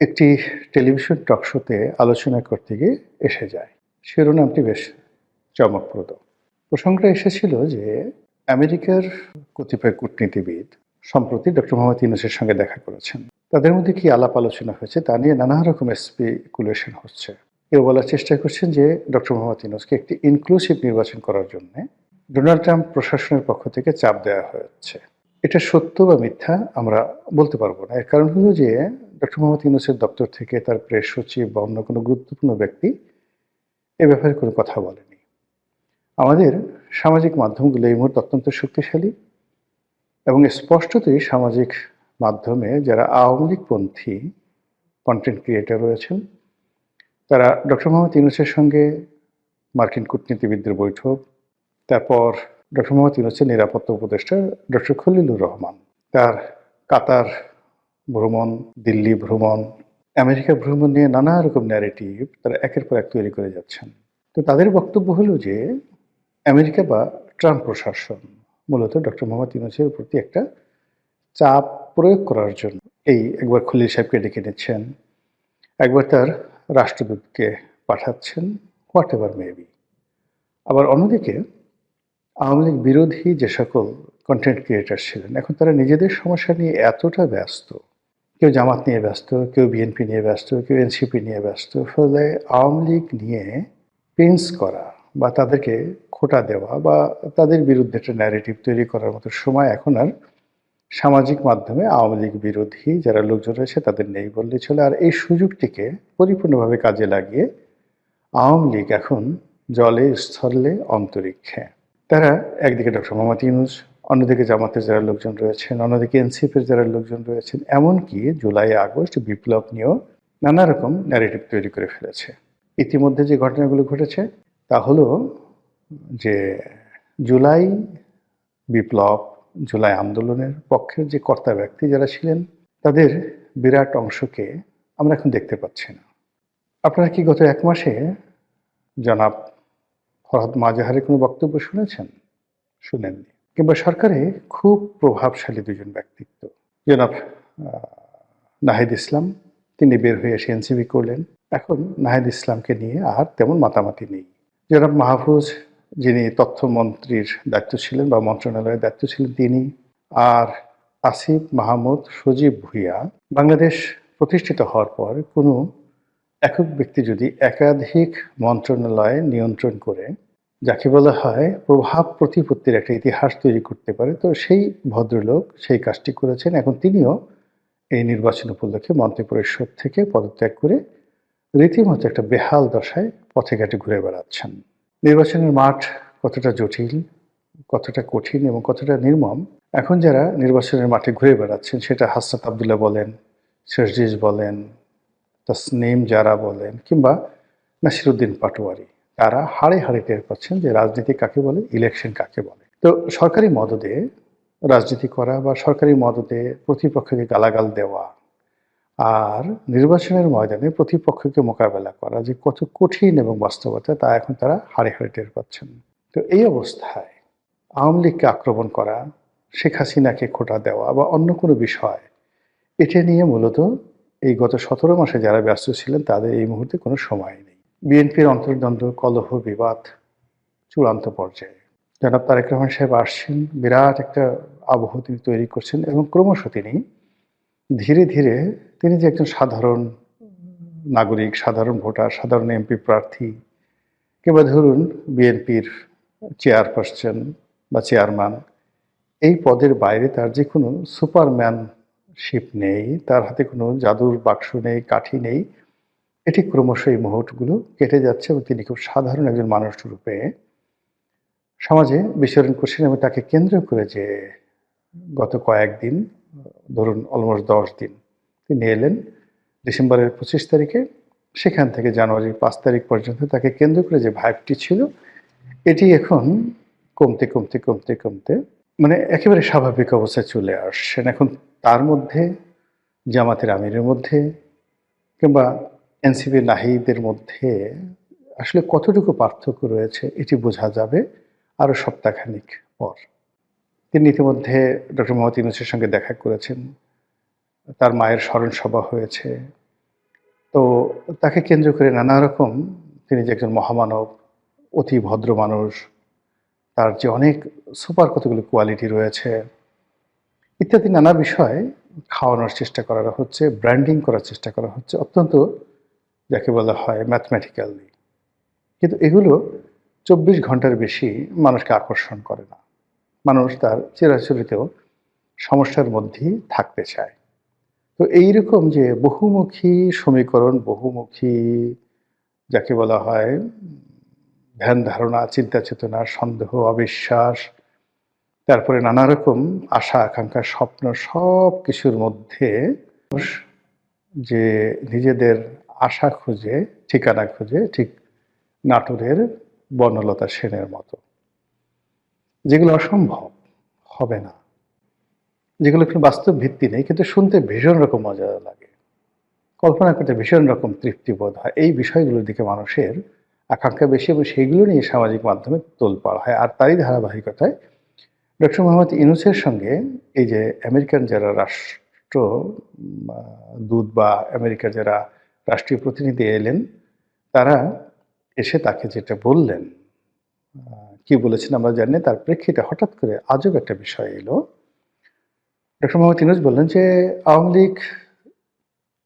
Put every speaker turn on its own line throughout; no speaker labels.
একটি টেলিভিশন টক শোতে আলোচনা করতে গিয়ে এসে যায়। শিরোনামটি বেশ চমকপ্রদ। প্রসঙ্গটা এসেছিল যে আমেরিকার কতিপয় কূটনীতিবিদ সম্প্রতি ডক্টর মোহাম্মদ ইউনূসের সঙ্গে দেখা করেছেন। তাদের মধ্যে কি আলাপ আলোচনা হয়েছে তা নিয়ে নানা রকমের স্পেকুলেশন হচ্ছে। কেউ বলার চেষ্টা করছেন যে ডক্টর মোহাম্মদ ইউনূসকে একটি ইনক্লুসিভ নির্বাচন করার জন্য ডোনাল্ড ট্রাম্প প্রশাসনের পক্ষ থেকে চাপ দেওয়া হচ্ছে। এটা সত্য বা মিথ্যা আমরা বলতে পারবো না। এর কারণ হলো যে ডক্টর মোহাম্মদ ইউনূসের দপ্তর থেকে তার প্রেস সচিব বা অন্য কোনো গুরুত্বপূর্ণ ব্যক্তি এ ব্যাপারে কোনো কথা বলেনি। আমাদের সামাজিক মাধ্যমগুলো এই মুহূর্তে অত্যন্ত শক্তিশালী এবং স্পষ্টতই সামাজিক মাধ্যমে যারা আওয়ামী লীগপন্থী কন্টেন্ট ক্রিয়েটর রয়েছেন তারা ডক্টর মোহাম্মদ ইউনূসের সঙ্গে মার্কিন কূটনীতিবিদদের বৈঠক, তারপর ডক্টর মোহাম্মদ ইউনূসের নিরাপত্তা উপদেষ্টা ডক্টর খলিলুর রহমান তার কাতার ভ্রমণ, দিল্লি ভ্রমণ, আমেরিকা ভ্রমণ নিয়ে নানা রকম ন্যারেটিভ তারা একের পর এক তৈরি করে যাচ্ছেন। তো তাদের বক্তব্য হলো যে আমেরিকা বা ট্রাম্প প্রশাসন মূলত ডক্টর মোহাম্মদ ইউনূসের প্রতি একটা চাপ প্রয়োগ করার জন্য এই একবার খলিল সাহেবকে ডেকে নিচ্ছেন, একবার তার রাষ্ট্রদূতকে পাঠাচ্ছেন, হোয়াট এভার মেবি। আবার অন্যদিকে আওয়ামী লীগ বিরোধী যে সকল কন্টেন্ট ক্রিয়েটার ছিলেন এখন তারা নিজেদের সমস্যা নিয়ে এতটা ব্যস্ত, কেউ জামাত নিয়ে ব্যস্ত, কেউ বিএনপি নিয়ে ব্যস্ত, কেউ এনসিপি নিয়ে ব্যস্ত, ফলে আওয়ামী লীগ নিয়ে পেন্স করা বা তাদেরকে খোঁটা দেওয়া বা তাদের বিরুদ্ধে একটা ন্যারেটিভ তৈরি করার মতো সময় এখন আর সামাজিক মাধ্যমে আওয়ামী লীগ বিরোধী যারা লোকজন রয়েছে তাদের নেই বললেই চলে। আর এই সুযোগটিকে পরিপূর্ণভাবে কাজে লাগিয়ে আওয়ামী লীগ এখন জলে, স্থলে, অন্তরিক্ষে। তারা একদিকে ডক্টর মোহাম্মদ ইউনূস, অন্যদিকে জামাতের যারা লোকজন রয়েছেন, অন্যদিকে এনসিপির যারা লোকজন রয়েছেন, এমনকি জুলাই আগস্ট বিপ্লব নিয়েও নানা রকম ন্যারেটিভ তৈরি করে ফেলেছে। ইতিমধ্যে যে ঘটনাগুলো ঘটেছে তা হলো যে জুলাই বিপ্লব, জুলাই আন্দোলনের পক্ষের যে কর্তা ব্যক্তি যারা ছিলেন তাদের বিরাট অংশকে আমরা এখন দেখতে পাচ্ছি না। আপনারা কি গত ১ মাসে জনাব ফরহাদ মাজাহারের কোনো বক্তব্য শুনেছেন? শুনেননি। কিংবা সরকারে খুব প্রভাবশালী দুজন ব্যক্তিত্ব, জনাব নাহিদ ইসলাম, তিনি বের হয়ে এসে এনসিপি করলেন। এখন নাহিদ ইসলামকে নিয়ে আর তেমন মাতামাতি নেই। জনাব মাহফুজ, যিনি তথ্যমন্ত্রীর দায়িত্ব ছিলেন বা মন্ত্রণালয়ের দায়িত্ব ছিলেন তিনি, আর আসিফ মাহমুদ সজীব ভুঁইয়া, বাংলাদেশ প্রতিষ্ঠিত হওয়ার পর কোনো একক ব্যক্তি যদি একাধিক মন্ত্রণালয় নিয়ন্ত্রণ করে যাকে বলা হয় প্রভাব প্রতিপত্তির একটা ইতিহাস তৈরি করতে পারে, তো সেই ভদ্রলোক সেই কাজটি করেছেন। এখন তিনিও এই নির্বাচন উপলক্ষে মন্ত্রিপরিষদ থেকে পদত্যাগ করে রীতিমতো একটা বেহাল দশায় পথে ঘাটে ঘুরে বেড়াচ্ছেন। নির্বাচনের মাঠ কতটা জটিল, কতটা কঠিন এবং কতটা নির্মম এখন যারা নির্বাচনের মাঠে ঘুরে বেড়াচ্ছেন, সেটা হাসনাত আবদুল্লাহ বলেন, শেরজিজ বলেন, তাসনিম জারা বলেন কিংবা নাসিরুদ্দিন পাটোয়ারি, তারা হাড়ে হাড়ে টের পাচ্ছেন যে রাজনীতি কাকে বলে, ইলেকশন কাকে বলে। তো সরকারি মদদে রাজনীতি করা বা সরকারি মদদে প্রতিপক্ষকে গালাগাল দেওয়া আর নির্বাচনের ময়দানে প্রতিপক্ষকে মোকাবেলা করা যে কত কঠিন এবং বাস্তবতা তা এখন তারা হাড়ে হাড়ে টের পাচ্ছেন। তো এই অবস্থায় আওয়ামী লীগকে আক্রমণ করা, শেখ হাসিনাকে খোঁটা দেওয়া বা অন্য কোনো বিষয়, এটা নিয়ে মূলত এই গত ১৭ মাসে যারা ব্যস্ত ছিলেন তাদের এই মুহূর্তে কোনো সময় নেই। বিএনপির অন্তর্দ্বন্দ্ব, কলহ, বিবাদ চূড়ান্ত পর্যায়ে। জনাব তারেক রহমান সাহেব আসছেন, বিরাট একটা আবহ তিনি তৈরি করছেন এবং ক্রমশ তিনি ধীরে ধীরে তিনি যে একজন সাধারণ নাগরিক, সাধারণ ভোটার, সাধারণ এমপি প্রার্থী কিংবা ধরুন বিএনপির চেয়ারপারসন বা চেয়ারম্যান, এই পদের বাইরে তার যে কোনো সুপারম্যানশিপ নেই, তার হাতে কোনো জাদুর বাক্স নেই, কাঠি নেই। এটি ক্রমশ এই মুহূর্তগুলো কেটে যাচ্ছে এবং তিনি খুব সাধারণ একজন মানুষ রূপে সমাজে বিচরণ করছেন এবং তাকে কেন্দ্র করে যে গত কয়েকদিন, ধরুন অলমোস্ট ১০ দিন, তিনি এলেন ডিসেম্বরের ২৫ তারিখে, সেখান থেকে জানুয়ারির ৫ তারিখ পর্যন্ত তাকে কেন্দ্র করে যে ভাইবটি ছিল এটি এখন কমতে কমতে কমতে কমতে মানে একেবারে স্বাভাবিক অবস্থায় চলে আসছেন। এখন তার মধ্যে, জামাতের আমিরের মধ্যে কিংবা এনসিপি নাহিদের মধ্যে আসলে কতটুকু পার্থক্য রয়েছে এটি বোঝা যাবে আরও সপ্তাহখানিক পর। তিনি ইতিমধ্যে ডক্টর মোহাম্মদ ইউনূসের সঙ্গে দেখা করেছেন, তার মায়ের স্মরণ সভা হয়েছে, তো তাকে কেন্দ্র করে নানা রকম তিনি যে একজন মহামানব, অতি ভদ্র মানুষ, তার যে অনেক সুপার কতগুলো কোয়ালিটি রয়েছে ইত্যাদি নানা বিষয় খাওয়ানোর চেষ্টা করা হচ্ছে, ব্র্যান্ডিং করার চেষ্টা করা হচ্ছে অত্যন্ত যাকে বলা হয় ম্যাথমেটিক্যালি। কিন্তু এগুলো ২৪ ঘন্টার বেশি মানুষকে আকর্ষণ করে না। মানুষ তার চিরাচরিত সমস্যার মধ্যেই থাকতে চায়। তো এইরকম যে বহুমুখী সমীকরণ, বহুমুখী যাকে বলা হয় ধ্যান ধারণা, চিন্তা চেতনা, সন্দেহ, অবিশ্বাস, তারপরে নানা রকম আশা আকাঙ্ক্ষা, স্বপ্ন সবকিছুর মধ্যে মানুষ যে নিজেদের আশা খুঁজে, ঠিকানা খুঁজে ঠিক নাটোরের বনলতা সেনের মতো। যেগুলো অসম্ভব, হবে না। যেগুলো কোনো বাস্তব ভিত্তি নেই কিন্তু শুনতে ভীষণ রকম মজা লাগে। কল্পনা করতে ভীষণ রকম তৃপ্তিবোধ হয়। এই বিষয়গুলোর দিকে মানুষের আকাঙ্ক্ষা বেশি এবং সেইগুলো নিয়ে সামাজিক মাধ্যমে তোলপাড় হয়। আর তারই ধারাবাহিকতায় ডক্টর মোহাম্মদ ইউনূসের সঙ্গে এই যে আমেরিকান যারা রাষ্ট্র দূত বা আমেরিকার যারা রাষ্ট্রীয় প্রতিনিধি এলেন, তারা এসে তাকে যেটা বললেন, কি বলেছেন আমরা জানি না। তার প্রেক্ষিতে হঠাৎ করে আজব একটা বিষয় এলো। ডক্টর মোহাম্মদ ইউনূস বললেন যে, আওয়ামী লীগ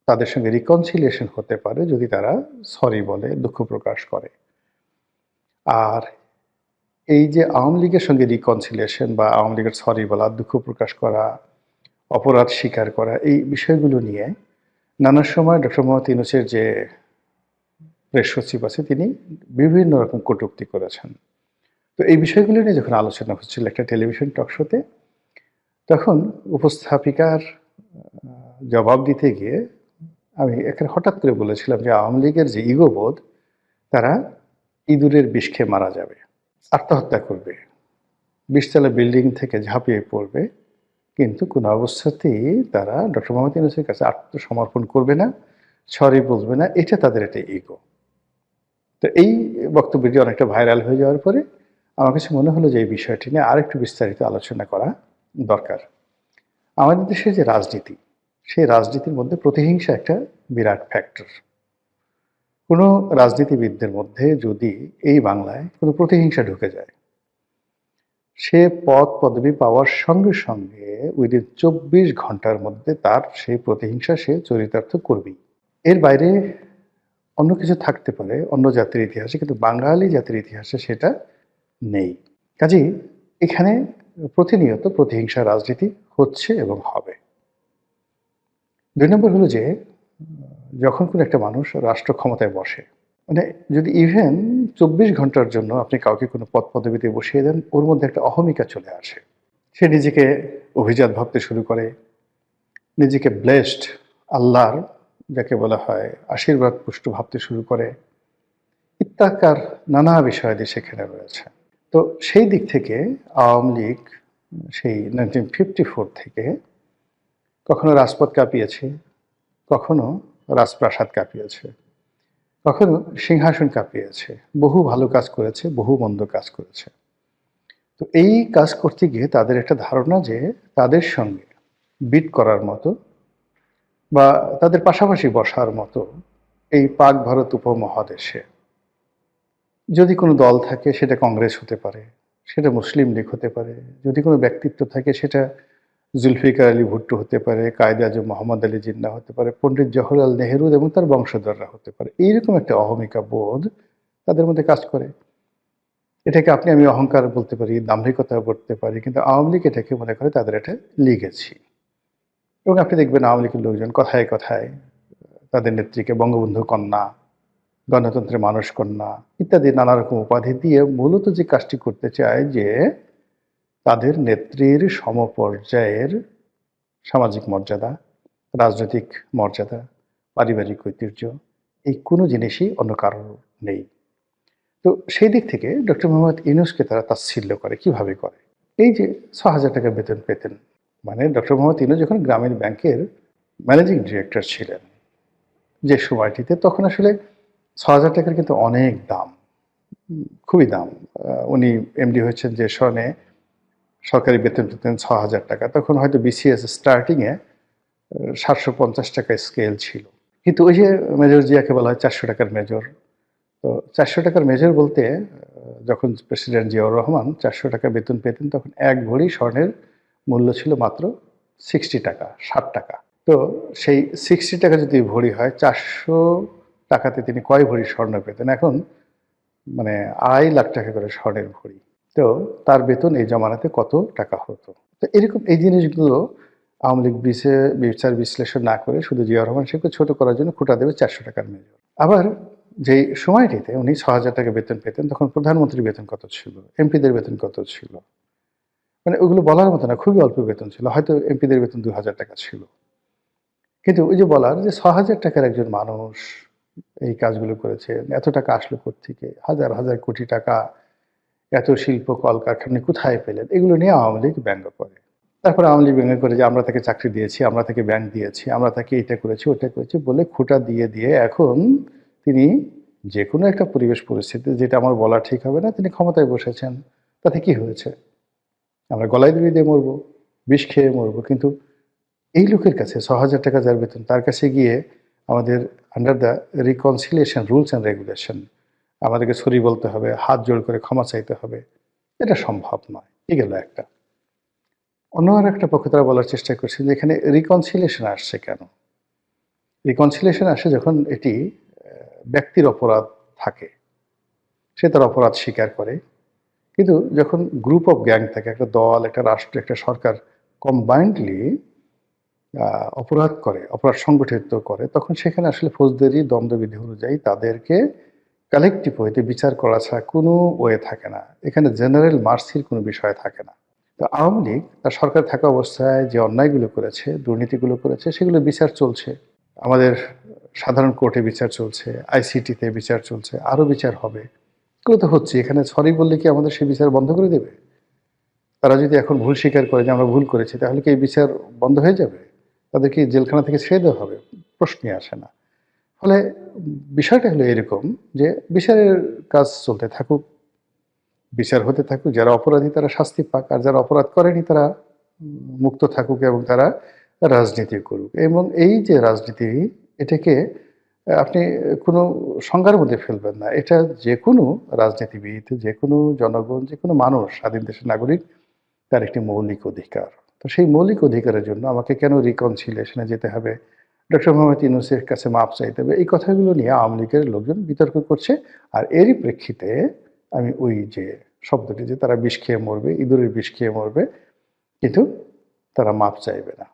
তাদের সঙ্গে রিকনসিলিয়েশন হতে পারে যদি তারা সরি বলে, দুঃখ প্রকাশ করে। আর এই যে আওয়ামী লীগের সঙ্গে রিকনসিলিয়েশন বা আওয়ামী লীগের সরি বলা, দুঃখ প্রকাশ করা, অপরাধ স্বীকার করা, এই বিষয়গুলো নিয়ে নানা সময় ডক্টর মোহাম্মদ ইউনূসের যে প্রেস সচিব আছে তিনি বিভিন্ন রকম কটূক্তি করেছেন। তো এই বিষয়গুলো নিয়ে যখন আলোচনা হচ্ছিল একটা টেলিভিশন টক শোতে, তখন উপস্থাপিকার জবাব দিতে গিয়ে আমি এখানে হঠাৎ করে বলেছিলাম যে আওয়ামী লীগের যে ইগোবোধ, তারা ইঁদুরের বিষ খেয়ে মারা যাবে, আত্মহত্যা করবে, ২০ তলা বিল্ডিং থেকে ঝাঁপিয়ে পড়বে, কিন্তু কোনো অবস্থাতেই তারা ডক্টর মোহাম্মদ ইউনূসের কাছে আত্মসমর্পণ করবে না, সরি বলবে না। এটা তাদের একটা ইগো। তো এই বক্তব্যটি অনেকটা ভাইরাল হয়ে যাওয়ার পরে আমার কাছে মনে হলো যে এই বিষয়টি নিয়ে আরেকটু বিস্তারিত আলোচনা করা দরকার। আমাদের দেশের যে রাজনীতি, সেই রাজনীতির মধ্যে প্রতিহিংসা একটা বিরাট ফ্যাক্টর। কোনো রাজনীতিবিদদের মধ্যে যদি এই বাংলায় কোনো প্রতিহিংসা ঢুকে যায়, সে পদ পদবি পাওয়ার সঙ্গে সঙ্গে উইদিন ২৪ ঘন্টার মধ্যে তার সেই প্রতিহিংসা সে চরিতার্থ করবেই। এর বাইরে অন্য কিছু থাকতে পারে অন্য জাতির ইতিহাসে, কিন্তু বাঙালি জাতির ইতিহাসে সেটা নেই। কাজেই এখানে প্রতিনিয়ত প্রতিহিংসা রাজনীতি হচ্ছে এবং হবে। ২ নম্বর হলো যে যখন কোনো একটা মানুষ রাষ্ট্র ক্ষমতায় বসে, মানে যদি ইভেন ২৪ ঘন্টার জন্য আপনি কাউকে কোনো পদ পদবিতে বসিয়ে দেন, ওর মধ্যে একটা অহমিকা চলে আসে। সে নিজেকে অভিজাত ভাবতে শুরু করে, নিজেকে ব্লেসড, আল্লাহর যাকে বলা হয় আশীর্বাদ পুষ্ট ভাবতে শুরু করে। ইত্যাকার নানা বিষয়াদি সেখানে রয়েছে। তো সেই দিক থেকে আওয়ামী লীগ সেই 1954 থেকে কখনো রাজপথ কাঁপিয়েছে, কখনো রাজপ্রাসাদ কাঁপিয়েছে, কখনো সিংহাসন কাঁপিয়েছে। বহু ভালো কাজ করেছে, বহু মন্দ কাজ করেছে। তো এই কাজ করতে গিয়ে তাদের একটা ধারণা যে তাদের সঙ্গে বিট করার মতো বা তাদের পাশাপাশি বসার মতো এই পাক ভারত উপমহাদেশে যদি কোনো দল থাকে, সেটা কংগ্রেস হতে পারে, সেটা মুসলিম লীগ হতে পারে। যদি কোনো ব্যক্তিত্ব থাকে, সেটা জুলফিকার আলী ভুট্টো হতে পারে, কায়েদে আজম মোহাম্মদ আলী জিন্নাহ হতে পারে, পণ্ডিত জওহরলাল নেহরু এবং তার বংশধররা হতে পারে। এইরকম একটা অহমিকা বোধ তাদের মধ্যে কাজ করে। এটাকে আমি অহংকার বলতে পারি, দাম্ভিকতা বলতে পারি, কিন্তু আওয়ামী লীগ এটাকে মনে করে তাদের একটা লিগেছি। এবং আপনি দেখবেন আওয়ামী লীগের লোকজন কথায় কথায় তাদের নেত্রীকে বঙ্গবন্ধু কন্যা, গণতন্ত্রের মানুষ কন্যা ইত্যাদি নানা রকম উপাধি দিয়ে মূলত যে কাজটি করতে চায় যে তাদের নেত্রীর সমপর্যায়ের সামাজিক মর্যাদা, রাজনৈতিক মর্যাদা, পারিবারিক ঐতিহ্য এই কোনো জিনিসই অন্য কারোর নেই। তো সেই দিক থেকে ডক্টর মোহাম্মদ ইউনূসকে তারা তাচ্ছিল্য করে। কিভাবে করে? এই যে ৬,০০০ টাকা বেতন পেতেন, মানে ডক্টর মোহাম্মদ ইউনূস যখন গ্রামীণ ব্যাংকের ম্যানেজিং ডিরেক্টর ছিলেন যে সময়টিতে, তখন আসলে ৬,০০০ টাকার কিন্তু অনেক দাম, খুবই দাম। উনি এমডি হয়েছেন যে সনে সরকারি বেতন পেতেন ৬,০০০ টাকা। তখন হয়তো বিসিএস স্টার্টিংয়ে ৭৫০ টাকা স্কেল ছিল। কিন্তু ওই যে মেজর জিয়াকে বলা হয় ৪০০ টাকার মেজর। তো ৪০০ টাকার মেজর বলতে যখন প্রেসিডেন্ট জিয়াউর রহমান ৪০০ টাকা বেতন পেতেন তখন ১ ভরি স্বর্ণের মূল্য ছিল মাত্র ৬০ টাকা, ৬০ টাকা। তো সেই ৬০ টাকা যদি ভরি হয় ৪০০ টাকাতে তিনি কয় ভরি স্বর্ণ পেতেন? এখন মানে ২.৫ লাখ টাকা করে স্বর্ণের ভরি। তো তার বেতন এই জমানাতে কত টাকা হতো? তো এরকম এই জিনিসগুলো আওয়ামী লীগ বিচার বিশ্লেষণ না করে শুধু জিয়াউর রহমান সাহেবকে ছোট করার জন্য খোঁটা দেবে ৪০০ টাকার মেজর। আবার যেই সময়টিতে উনি ৬,০০০ টাকা বেতন পেতেন তখন প্রধানমন্ত্রীর বেতন কত ছিল? এমপিদের বেতন কত ছিল? মানে ওগুলো বলার মতো না, খুবই অল্প বেতন ছিল। হয়তো এমপিদের বেতন ২,০০০ টাকা ছিল। কিন্তু ওই যে বলার যে ৬,০০০ টাকার একজন মানুষ এই কাজগুলো করেছেন, এত টাকা আসলো কোত্থেকে? হাজার, হাজার কোটি টাকা এত শিল্প কলকারখানা কোথায় পেলেন? এগুলো নিয়ে আওয়ামী লীগ ব্যঙ্গ করে। তারপরে আওয়ামী লীগ ব্যঙ্গ করে যে আমরা তাকে চাকরি দিয়েছি, আমরা তাকে ব্যাংক দিয়েছি, আমরা তাকে এটা করেছি, ওটা করেছি বলে খোঁটা দিয়ে এখন তিনি যেকোনো একটা পরিবেশ পরিস্থিতি যেটা আমার বলা ঠিক হবে না, তিনি ক্ষমতায় বসেছেন। তাতে কি হয়েছে? আমরা গলায় দড়ি দিয়ে মরবো, বিষ খেয়ে মরবো। কিন্তু এই লোকের কাছে ৬,০০০ টাকা যার বেতন তার কাছে গিয়ে আমাদের under the reconciliation rules and regulation আমাদেরকে সরি বলতে হবে, হাত জোড় করে ক্ষমা চাইতে হবে। এটা সম্ভব নয়। এই গেল একটা। অন্য আরেকটা পক্ষে তারা বলার চেষ্টা করছে যে এখানে রিকনসিলিয়েশন আসছে কেন? রিকনসিলিয়েশন আসে যখন এটি ব্যক্তির অপরাধ থাকে। সে তার অপরাধ স্বীকার করে। কিন্তু যখন গ্রুপ অফ গ্যাং থাকে, একটা দল, একটা রাষ্ট্র, একটা সরকার কম্বাইন্ডলি অপরাধ করে, অপরাধ সংগঠিত করে, তখন সেখানে আসলে ফৌজদারি দণ্ডবিধি অনুযায়ী তাদেরকে কালেকটিভ ওয়েতে বিচার করা ছাড়া কোনো ওয়ে থাকে না। এখানে জেনারেল মার্সির কোনো বিষয় থাকে না। তো আওয়ামী লীগ তার সরকার থাকা অবস্থায় যে অন্যায়গুলো করেছে, দুর্নীতিগুলো করেছে, সেগুলো বিচার চলছে। আমাদের সাধারণ কোর্টে বিচার চলছে, আইসিটিতে বিচার চলছে, আরও বিচার হবে। এগুলো তো হচ্ছে। এখানে সরি বললে কি আমাদের সেই বিচার বন্ধ করে দেবে? তারা যদি এখন ভুল স্বীকার করে যে আমরা ভুল করেছি, তাহলে কি এই বিচার বন্ধ হয়ে যাবে? তাদেরকে জেলখানা থেকে ছেড়ে দেওয়া হবে? প্রশ্নই আসে না। ফলে বিষয়টা হলো এরকম যে বিচারের কাজ চলতে থাকুক, বিচার হতে থাকুক, যারা অপরাধী তারা শাস্তি পাক, আর যারা অপরাধ করেনি তারা মুক্ত থাকুক এবং তারা রাজনীতি করুক। এবং এই যে রাজনীতি, এটাকে আপনি কোনো সংজ্ঞার মধ্যে ফেলবেন না। এটা যেকোনো রাজনীতিবিদ, যেকোনো জনগণ, যেকোনো মানুষ, স্বাধীন দেশের নাগরিক, তার একটি মৌলিক অধিকার। তো সেই মৌলিক অধিকারের জন্য আমাকে কেন রিকনসিলিয়েশনে যেতে হবে? ডক্টর মোহাম্মদ ইউনূসের কাছে মাপ চাইতে হবে? এই কথাগুলো নিয়ে আওয়ামী লীগের লোকজন বিতর্ক করছে। আর এরই প্রেক্ষিতে আমি ওই যে শব্দটি যে তারা বিষ খেয়ে মরবে, ইঁদুরের বিষ খেয়ে মরবে, কিন্তু তারা মাপ চাইবে না।